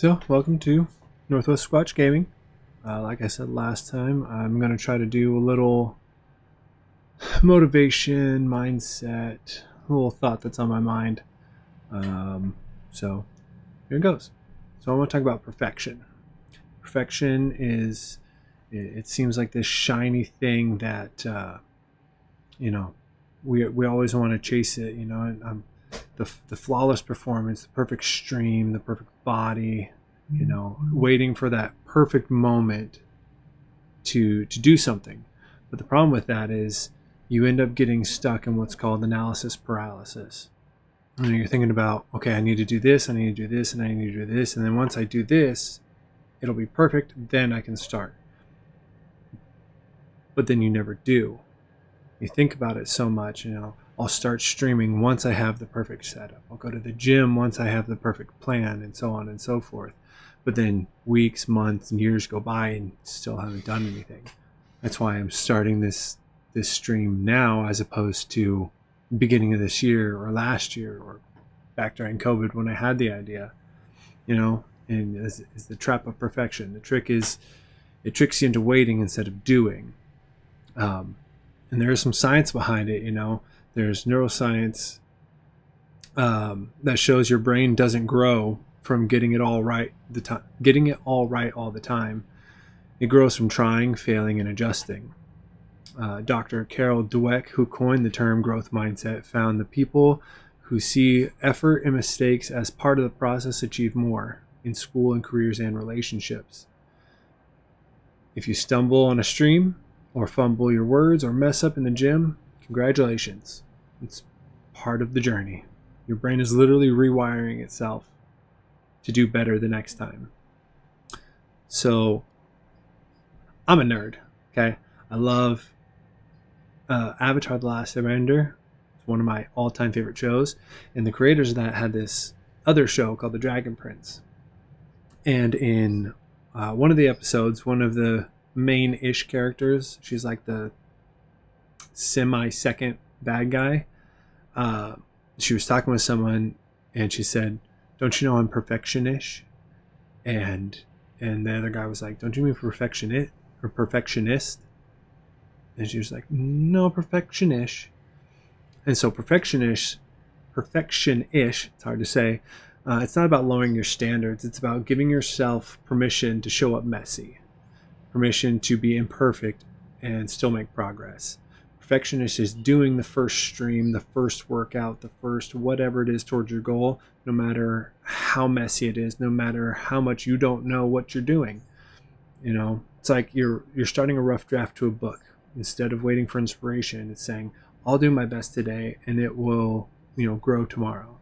So, welcome to Northwest Squatch Gaming. Like I said last time, I'm going to try to do a little motivation, mindset, a little thought that's on my mind. So, here it goes. So, I want to talk about perfection. Perfection is, it seems like this shiny thing that, we always want to chase it, the flawless performance, the perfect stream, the perfect body, waiting for that perfect moment to do something. But the problem with that is you end up getting stuck in what's called analysis paralysis. And you're thinking about, okay, I need to do this, I need to do this, and I need to do this, and then once I do this, it'll be perfect, then I can start. But then you never do. You think about it so much, I'll start streaming once I have the perfect setup. I'll go to the gym once I have the perfect plan, and so on and so forth. But then weeks, months, and years go by and still haven't done anything. That's why I'm starting this stream now as opposed to beginning of this year or last year or back during COVID when I had the idea. And is the trap of perfection. The trick is it tricks you into waiting instead of doing. And there is some science behind it. There's neuroscience that shows your brain doesn't grow from getting it all right all the time. It grows from trying, failing, and adjusting. Dr. Carol Dweck, who coined the term growth mindset, found the people who see effort and mistakes as part of the process achieve more in school and careers and relationships. If you stumble on a stream, or fumble your words, or mess up in the gym, congratulations. It's part of the journey. Your brain is literally rewiring itself to do better the next time. So, I'm a nerd, okay? I love Avatar: The Last Airbender. It's one of my all-time favorite shows. And the creators of that had this other show called The Dragon Prince. And in one of the episodes, one of the main-ish characters, she's like the semi-second bad guy. She was talking with someone and she said, "Don't you know I'm perfectionist?" And the other guy was like, "Don't you mean perfectionist or perfectionist?" And she was like, "No, perfectionist." And so perfectionish, it's hard to say. It's not about lowering your standards. It's about giving yourself permission to show up messy. Permission to be imperfect and still make progress. Perfectionist is doing the first stream, the first workout, the first whatever it is towards your goal, no matter how messy it is, no matter how much you don't know what you're doing. It's like you're starting a rough draft to a book. Instead of waiting for inspiration, it's saying, I'll do my best today and it will, grow tomorrow.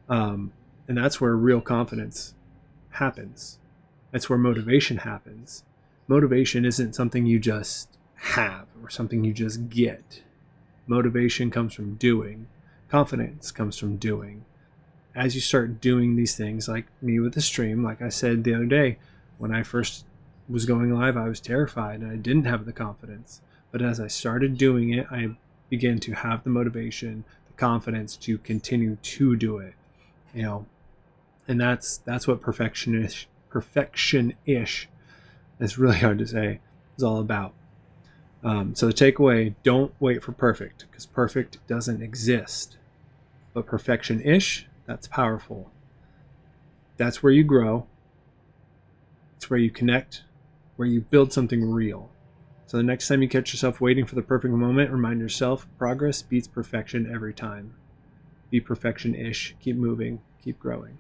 And that's where real confidence happens. That's where motivation happens. Motivation isn't something you just have or something you just get. Motivation comes from doing. Confidence comes from doing. As you start doing these things, like me with the stream, like I said the other day, when I first was going live, I was terrified and I didn't have the confidence. But as I started doing it, I began to have the motivation, the confidence to continue to do it. And that's what perfection-ish, it's really hard to say, is all about. So the takeaway, don't wait for perfect, because perfect doesn't exist. But perfection-ish, that's powerful. That's where you grow. It's where you connect, where you build something real. So the next time you catch yourself waiting for the perfect moment, remind yourself, progress beats perfection every time. Be perfection-ish, keep moving, keep growing.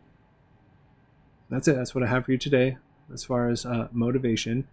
That's it. That's what I have for you today as far as motivation.